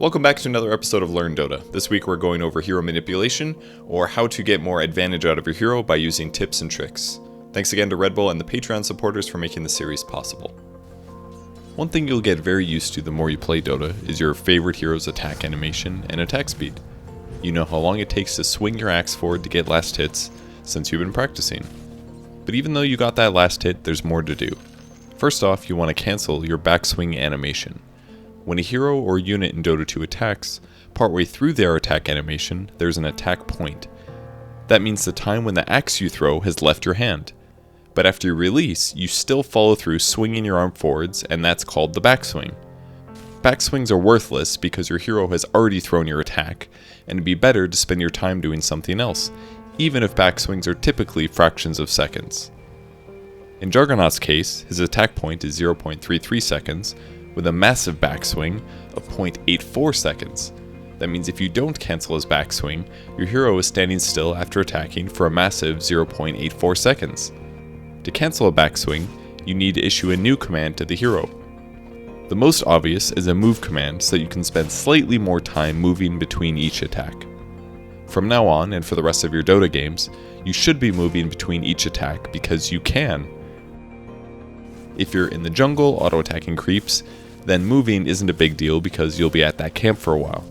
Welcome back to another episode of Learn Dota. This week we're going over hero manipulation, or how to get more advantage out of your hero by using tips and tricks. Thanks again to Red Bull and the Patreon supporters for making the series possible. One thing you'll get very used to the more you play Dota is your favorite hero's attack animation and attack speed. You know how long it takes to swing your axe forward to get last hits since you've been practicing. But even though you got that last hit, there's more to do. First off, you want to cancel your backswing animation. When a hero or unit in Dota 2 attacks, partway through their attack animation, there's an attack point. That means the time when the axe you throw has left your hand. But after you release, you still follow through swinging your arm forwards, and that's called the backswing. Backswings are worthless because your hero has already thrown your attack, and it'd be better to spend your time doing something else, even if backswings are typically fractions of seconds. In Juggernaut's case, his attack point is 0.33 seconds, with a massive backswing of 0.84 seconds. That means if you don't cancel his backswing, your hero is standing still after attacking for a massive 0.84 seconds. To cancel a backswing, you need to issue a new command to the hero. The most obvious is a move command so that you can spend slightly more time moving between each attack. From now on, and for the rest of your Dota games, you should be moving between each attack because you can. If you're in the jungle auto-attacking creeps, then moving isn't a big deal because you'll be at that camp for a while.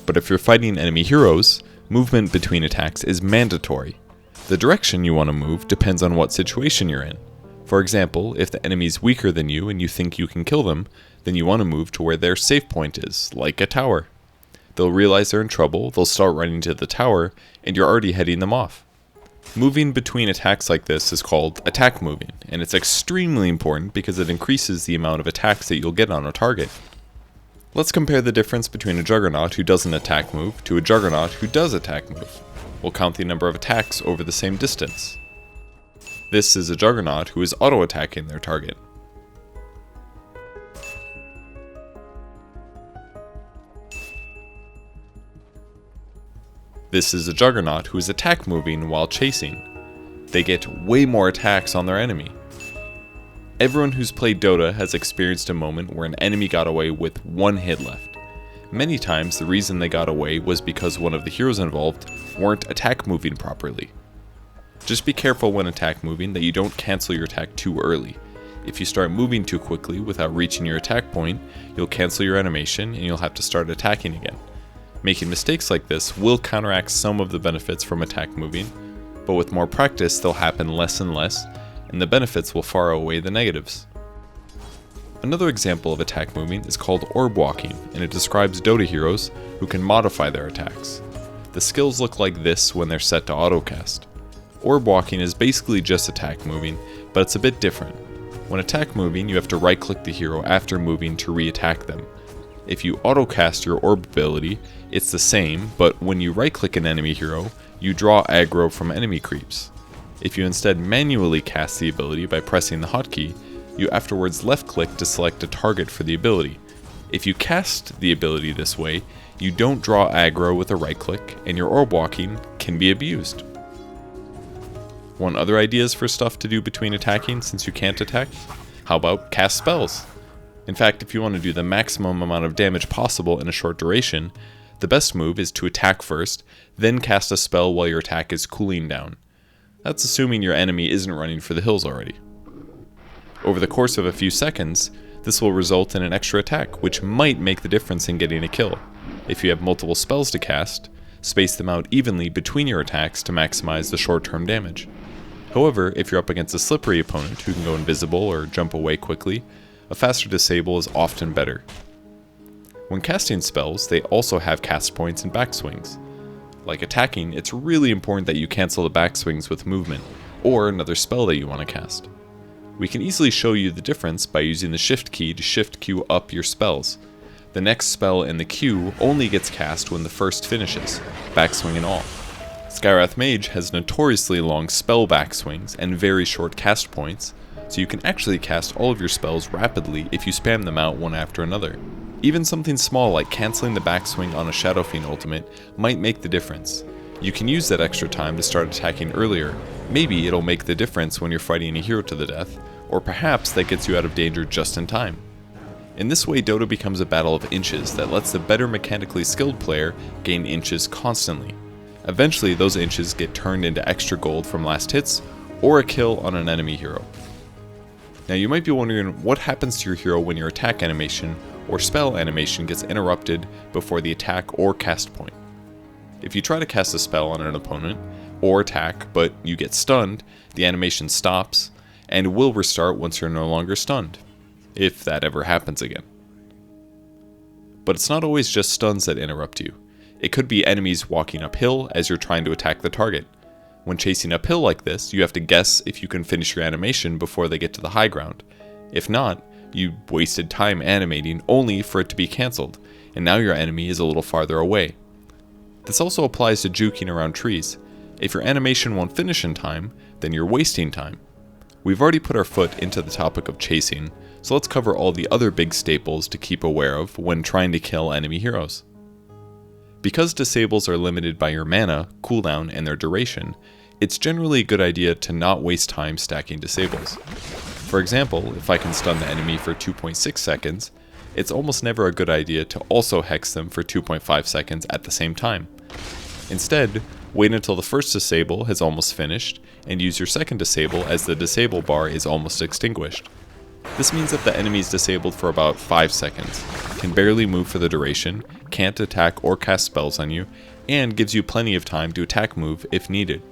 But if you're fighting enemy heroes, movement between attacks is mandatory. The direction you want to move depends on what situation you're in. For example, if the enemy's weaker than you and you think you can kill them, then you want to move to where their safe point is, like a tower. They'll realize they're in trouble, they'll start running to the tower, and you're already heading them off. Moving between attacks like this is called attack moving, and it's extremely important because it increases the amount of attacks that you'll get on a target. Let's compare the difference between a Juggernaut who doesn't attack move to a Juggernaut who does attack move. We'll count the number of attacks over the same distance. This is a Juggernaut who is auto-attacking their target. This is a Juggernaut who is attack moving while chasing. They get way more attacks on their enemy. Everyone who's played Dota has experienced a moment where an enemy got away with one hit left. Many times the reason they got away was because one of the heroes involved weren't attack moving properly. Just be careful when attack moving that you don't cancel your attack too early. If you start moving too quickly without reaching your attack point, you'll cancel your animation and you'll have to start attacking again. Making mistakes like this will counteract some of the benefits from attack moving, but with more practice they'll happen less and less, and the benefits will far outweigh the negatives. Another example of attack moving is called Orb Walking, and it describes Dota heroes who can modify their attacks. The skills look like this when they're set to autocast. Orb Walking is basically just attack moving, but it's a bit different. When attack moving, you have to right-click the hero after moving to re-attack them. If you autocast your orb ability, it's the same, but when you right-click an enemy hero, you draw aggro from enemy creeps. If you instead manually cast the ability by pressing the hotkey, you afterwards left-click to select a target for the ability. If you cast the ability this way, you don't draw aggro with a right-click, and your orb walking can be abused. Want other ideas for stuff to do between attacking since you can't attack? How about cast spells? In fact, if you want to do the maximum amount of damage possible in a short duration, the best move is to attack first, then cast a spell while your attack is cooling down. That's assuming your enemy isn't running for the hills already. Over the course of a few seconds, this will result in an extra attack, which might make the difference in getting a kill. If you have multiple spells to cast, space them out evenly between your attacks to maximize the short-term damage. However, if you're up against a slippery opponent who can go invisible or jump away quickly, a faster disable is often better. When casting spells, they also have cast points and backswings. Like attacking, it's really important that you cancel the backswings with movement, or another spell that you want to cast. We can easily show you the difference by using the shift key to shift queue up your spells. The next spell in the queue only gets cast when the first finishes, backswing and all. Skywrath Mage has notoriously long spell backswings and very short cast points, so you can actually cast all of your spells rapidly if you spam them out one after another. Even something small like cancelling the backswing on a Shadow Fiend ultimate might make the difference. You can use that extra time to start attacking earlier. Maybe it'll make the difference when you're fighting a hero to the death, or perhaps that gets you out of danger just in time. In this way, Dota becomes a battle of inches that lets the better mechanically skilled player gain inches constantly. Eventually, those inches get turned into extra gold from last hits, or a kill on an enemy hero. Now you might be wondering what happens to your hero when your attack animation or spell animation gets interrupted before the attack or cast point. If you try to cast a spell on an opponent, or attack, but you get stunned, the animation stops, and will restart once you're no longer stunned, if that ever happens again. But it's not always just stuns that interrupt you. It could be enemies walking uphill as you're trying to attack the target. When chasing uphill like this, you have to guess if you can finish your animation before they get to the high ground. If not, you wasted time animating only for it to be cancelled, and now your enemy is a little farther away. This also applies to juking around trees. If your animation won't finish in time, then you're wasting time. We've already put our foot into the topic of chasing, so let's cover all the other big staples to keep aware of when trying to kill enemy heroes. Because disables are limited by your mana, cooldown, and their duration, it's generally a good idea to not waste time stacking disables. For example, if I can stun the enemy for 2.6 seconds, it's almost never a good idea to also hex them for 2.5 seconds at the same time. Instead, wait until the first disable has almost finished, and use your second disable as the disable bar is almost extinguished. This means that the enemy is disabled for about 5 seconds, can barely move for the duration, can't attack or cast spells on you, and gives you plenty of time to attack move if needed.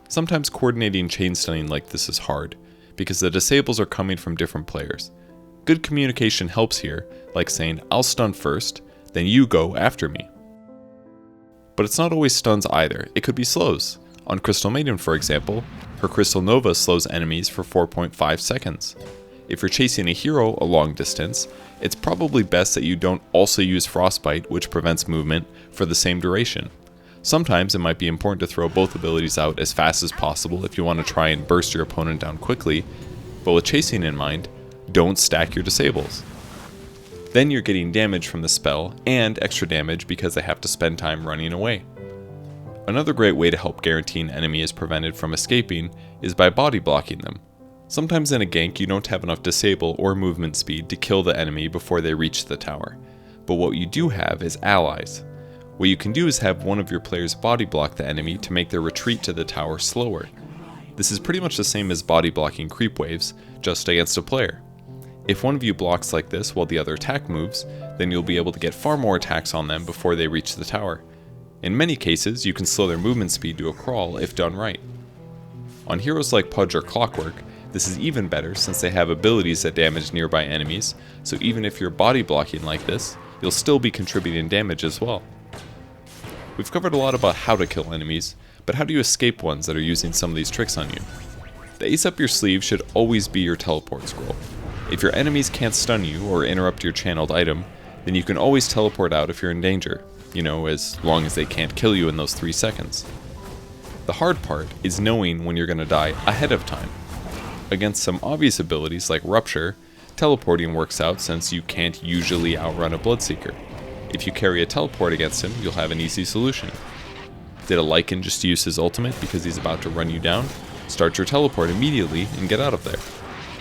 Sometimes coordinating chain stunning like this is hard, because the disables are coming from different players. Good communication helps here, like saying, "I'll stun first, then you go after me." But it's not always stuns either, it could be slows. On Crystal Maiden, for example, her Crystal Nova slows enemies for 4.5 seconds. If you're chasing a hero a long distance, it's probably best that you don't also use Frostbite, which prevents movement, for the same duration. Sometimes it might be important to throw both abilities out as fast as possible if you want to try and burst your opponent down quickly, but with chasing in mind, don't stack your disables. Then you're getting damage from the spell, and extra damage because they have to spend time running away. Another great way to help guarantee an enemy is prevented from escaping is by body blocking them. Sometimes in a gank you don't have enough disable or movement speed to kill the enemy before they reach the tower, but what you do have is allies. What you can do is have one of your players body block the enemy to make their retreat to the tower slower. This is pretty much the same as body blocking creep waves, just against a player. If one of you blocks like this while the other attack moves, then you'll be able to get far more attacks on them before they reach the tower. In many cases, you can slow their movement speed to a crawl if done right. On heroes like Purge or Clockwork, this is even better since they have abilities that damage nearby enemies, so even if you're body blocking like this, you'll still be contributing damage as well. We've covered a lot about how to kill enemies, but how do you escape ones that are using some of these tricks on you? The ace up your sleeve should always be your teleport scroll. If your enemies can't stun you or interrupt your channeled item, then you can always teleport out if you're in danger, as long as they can't kill you in those 3 seconds. The hard part is knowing when you're going to die ahead of time. Against some obvious abilities like Rupture, teleporting works out since you can't usually outrun a Bloodseeker. If you carry a teleport against him, you'll have an easy solution. Did a Lycan just use his ultimate because he's about to run you down? Start your teleport immediately and get out of there.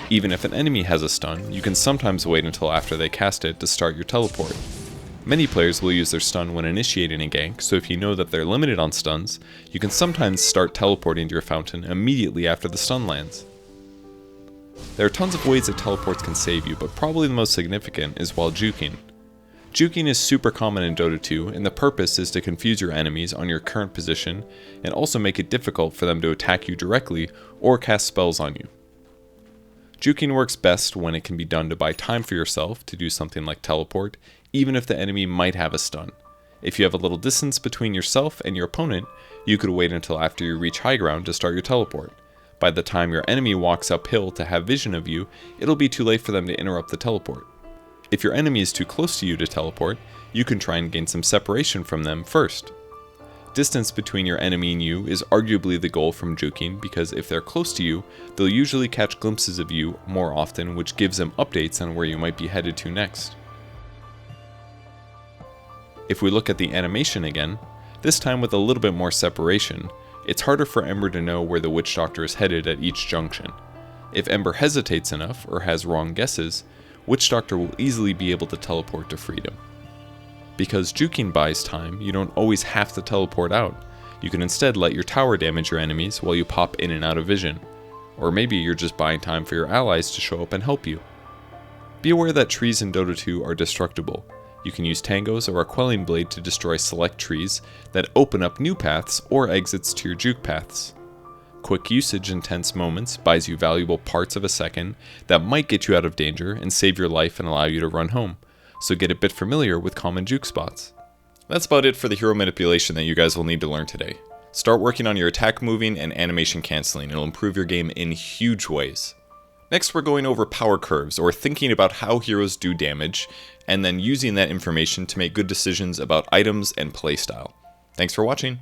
Even if an enemy has a stun, you can sometimes wait until after they cast it to start your teleport. Many players will use their stun when initiating a gank, so if you know that they're limited on stuns, you can sometimes start teleporting to your fountain immediately after the stun lands. There are tons of ways that teleports can save you, but probably the most significant is while juking. Juking is super common in Dota 2, and the purpose is to confuse your enemies on your current position, and also make it difficult for them to attack you directly or cast spells on you. Juking works best when it can be done to buy time for yourself to do something like teleport, even if the enemy might have a stun. If you have a little distance between yourself and your opponent, you could wait until after you reach high ground to start your teleport. By the time your enemy walks uphill to have vision of you, it'll be too late for them to interrupt the teleport. If your enemy is too close to you to teleport, you can try and gain some separation from them first. Distance between your enemy and you is arguably the goal from juking, because if they're close to you, they'll usually catch glimpses of you more often, which gives them updates on where you might be headed to next. If we look at the animation again, this time with a little bit more separation, it's harder for Ember to know where the Witch Doctor is headed at each junction. If Ember hesitates enough or has wrong guesses, Witch Doctor will easily be able to teleport to freedom. Because juking buys time, you don't always have to teleport out. You can instead let your tower damage your enemies while you pop in and out of vision. Or maybe you're just buying time for your allies to show up and help you. Be aware that trees in Dota 2 are destructible. You can use tangos or a quelling blade to destroy select trees that open up new paths or exits to your juke paths. Quick usage in tense moments buys you valuable parts of a second that might get you out of danger and save your life and allow you to run home, so get a bit familiar with common juke spots. That's about it for the hero manipulation that you guys will need to learn today. Start working on your attack moving and animation cancelling. It'll improve your game in huge ways. Next, we're going over power curves, or thinking about how heroes do damage, and then using that information to make good decisions about items and playstyle. Thanks for watching.